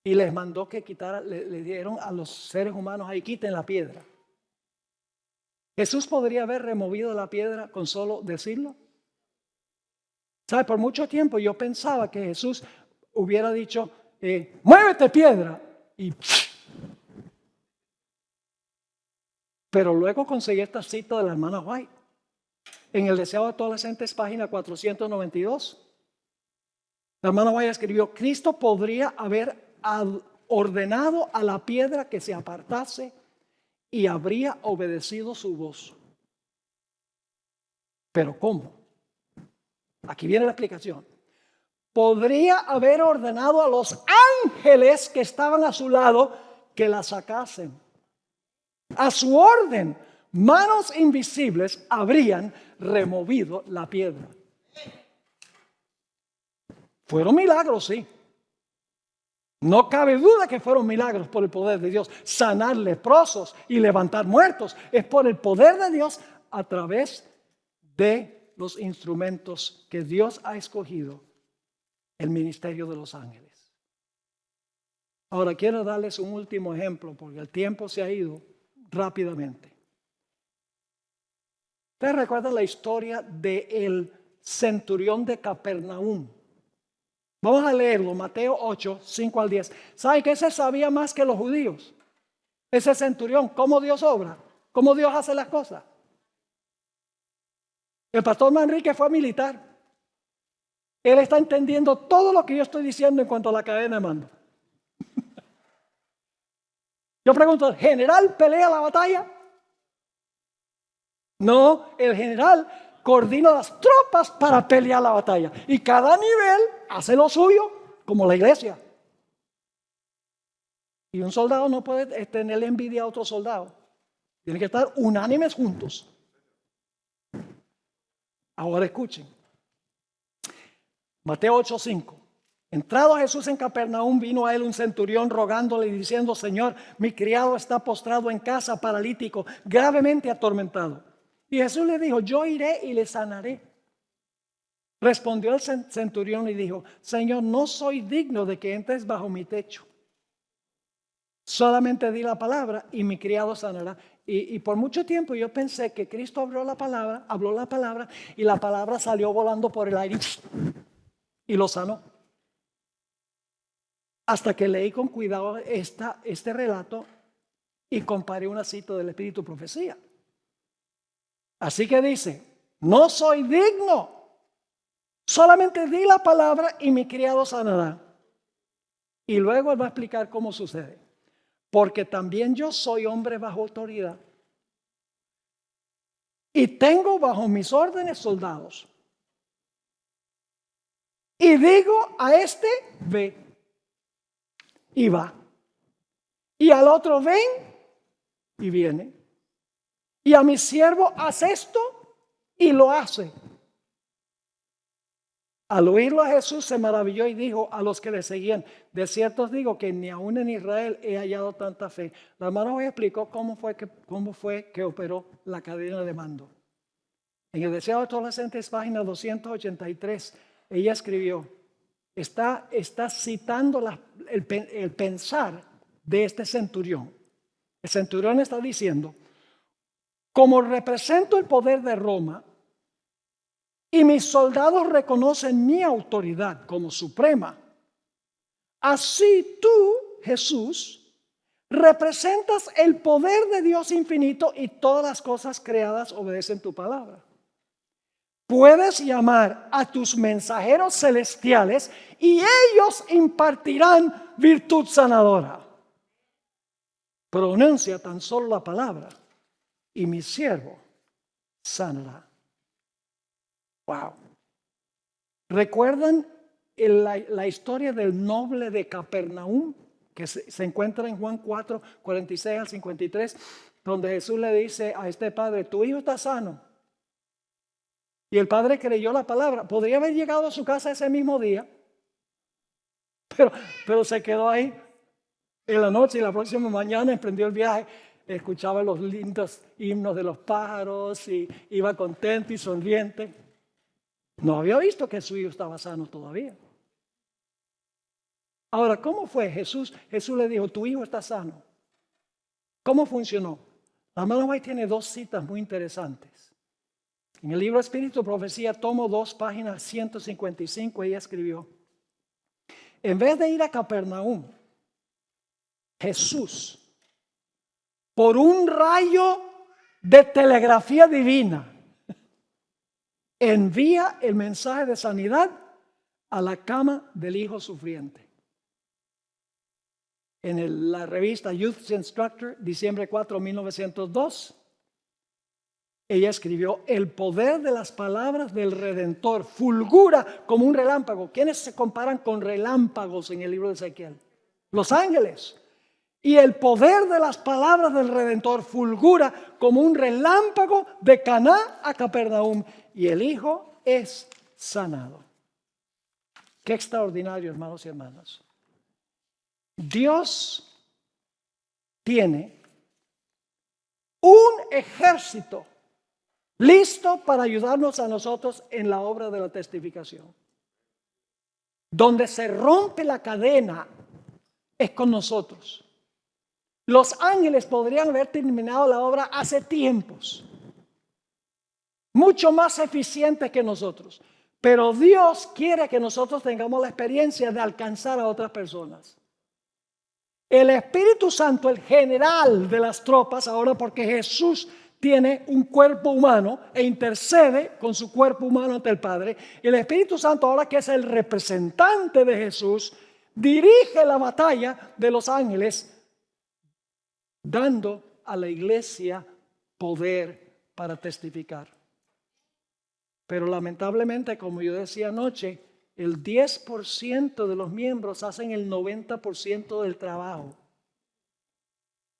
y les mandó que quitara, le dieron a los seres humanos ahí, quiten la piedra? Jesús podría haber removido la piedra con solo decirlo. ¿Sabe? Por mucho tiempo yo pensaba que Jesús hubiera dicho, muévete piedra. Pero luego conseguí esta cita de la hermana White. En el Deseo de todas las gentes, página 492. La hermana White escribió, Cristo podría haber ordenado a la piedra que se apartase y habría obedecido su voz. ¿Pero cómo? Aquí viene la explicación. Podría haber ordenado a los ángeles que estaban a su lado que la sacasen. A su orden, manos invisibles habrían removido la piedra. Fueron milagros, sí. No cabe duda que fueron milagros por el poder de Dios. Sanar leprosos y levantar muertos es por el poder de Dios a través de los instrumentos que Dios ha escogido, el ministerio de los ángeles. Ahora quiero darles un último ejemplo porque el tiempo se ha ido rápidamente. ¿Ustedes recuerdan la historia del centurión de Capernaum? Vamos a leerlo, Mateo 8, 5 al 10. ¿Saben que ese sabía más que los judíos? Ese centurión, cómo Dios obra, cómo Dios hace las cosas. El pastor Manrique fue militar. Él está entendiendo todo lo que yo estoy diciendo en cuanto a la cadena de mando. Yo pregunto, ¿el general pelea la batalla? No, el general coordina las tropas para pelear la batalla. Y cada nivel hace lo suyo, como la iglesia. Y un soldado no puede tener envidia a otro soldado. Tienen que estar unánimes juntos. Ahora escuchen. Mateo 8:5. Entrado Jesús en Capernaum, vino a él un centurión rogándole y diciendo: Señor, mi criado está postrado en casa, paralítico, gravemente atormentado. Y Jesús le dijo: yo iré y le sanaré. Respondió el centurión y dijo: Señor, no soy digno de que entres bajo mi techo. Solamente di la palabra y mi criado sanará. Y por mucho tiempo yo pensé que Cristo habló la palabra y la palabra salió volando por el aire y lo sanó. Hasta que leí con cuidado este relato y comparé una cita del Espíritu Profecía. Así que dice: no soy digno, solamente di la palabra y mi criado sanará. Y luego él va a explicar cómo sucede. Porque también yo soy hombre bajo autoridad y tengo bajo mis órdenes soldados. Y digo a este: ve, y va. Y al otro: ven, y viene. Y a mi siervo: haz esto, y lo hace. Al oírlo a Jesús se maravilló y dijo a los que le seguían: de cierto os digo que ni aún en Israel he hallado tanta fe. La hermana hoy explicó cómo fue que operó la cadena de mando. En el Deseo de Adolescentes, página 283, ella escribió, está citando el pensar de este centurión. El centurión está diciendo: como represento el poder de Roma, y mis soldados reconocen mi autoridad como suprema, así tú, Jesús, representas el poder de Dios infinito y todas las cosas creadas obedecen tu palabra. Puedes llamar a tus mensajeros celestiales y ellos impartirán virtud sanadora. Pronuncia tan solo la palabra y mi siervo sanará. Wow. ¿Recuerdan la historia del noble de Capernaum? Que se encuentra en Juan 4, 46 al 53, donde Jesús le dice a este padre: tu hijo está sano. Y el padre creyó la palabra. Podría haber llegado a su casa ese mismo día, pero se quedó ahí en la noche, y la próxima mañana emprendió el viaje. Escuchaba los lindos himnos de los pájaros y iba contento y sonriente. No había visto que su hijo estaba sano todavía. Ahora, ¿cómo fue? Jesús le dijo: tu hijo está sano. ¿Cómo funcionó? La hermana White tiene dos citas muy interesantes. En el libro Espíritu Profecía, tomo 2, página 155, ella escribió: en vez de ir a Capernaum, Jesús, por un rayo de telegrafía divina, envía el mensaje de sanidad a la cama del hijo sufriente. En la revista Youth Instructor, diciembre 4, 1902, ella escribió: el poder de las palabras del Redentor fulgura como un relámpago. ¿Quiénes se comparan con relámpagos en el libro de Ezequiel? Los ángeles. Y el poder de las palabras del Redentor fulgura como un relámpago de Caná a Capernaum. Y el hijo es sanado. Qué extraordinario, hermanos y hermanas. Dios tiene un ejército listo para ayudarnos a nosotros en la obra de la testificación. Donde se rompe la cadena es con nosotros. Los ángeles podrían haber terminado la obra hace tiempos, mucho más eficientes que nosotros. Pero Dios quiere que nosotros tengamos la experiencia de alcanzar a otras personas. El Espíritu Santo, el general de las tropas, ahora porque Jesús tiene un cuerpo humano e intercede con su cuerpo humano ante el Padre. El Espíritu Santo, ahora que es el representante de Jesús, dirige la batalla de los ángeles, dando a la iglesia poder para testificar. Pero lamentablemente, como yo decía anoche, el 10% de los miembros hacen el 90% del trabajo.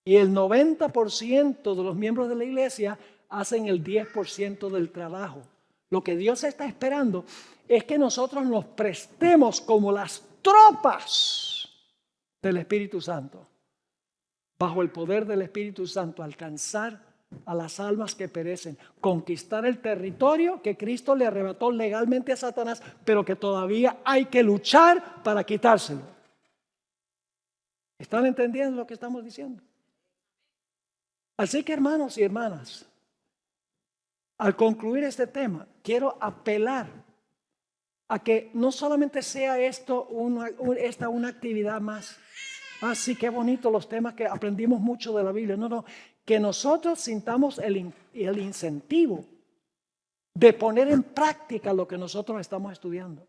Y el 90% de los miembros de la iglesia hacen el 10% del trabajo. Lo que Dios está esperando es que nosotros nos prestemos como las tropas del Espíritu Santo, bajo el poder del Espíritu Santo, alcanzar a las almas que perecen, conquistar el territorio que Cristo le arrebató legalmente a Satanás, pero que todavía hay que luchar para quitárselo. ¿Están entendiendo lo que estamos diciendo? Así que, hermanos y hermanas, al concluir este tema, quiero apelar a que no solamente sea esto una actividad más. Sí, qué bonito los temas que aprendimos mucho de la Biblia. No, que nosotros sintamos el incentivo de poner en práctica lo que nosotros estamos estudiando.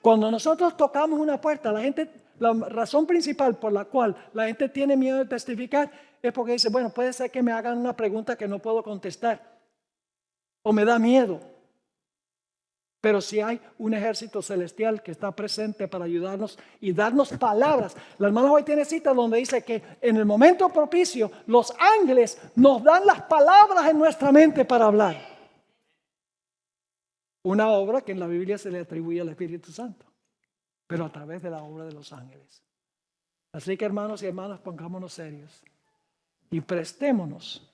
Cuando nosotros tocamos una puerta, la razón principal por la cual la gente tiene miedo de testificar es porque dice, bueno, puede ser que me hagan una pregunta que no puedo contestar o me da miedo. Pero si hay un ejército celestial que está presente para ayudarnos y darnos palabras. La hermana hoy tiene cita donde dice que en el momento propicio los ángeles nos dan las palabras en nuestra mente para hablar. Una obra que en la Biblia se le atribuye al Espíritu Santo, pero a través de la obra de los ángeles. Así que, hermanos y hermanas, pongámonos serios y prestémonos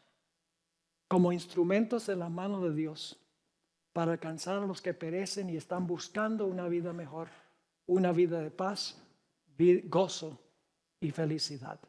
como instrumentos en las manos de Dios para alcanzar a los que perecen y están buscando una vida mejor, una vida de paz, gozo y felicidad.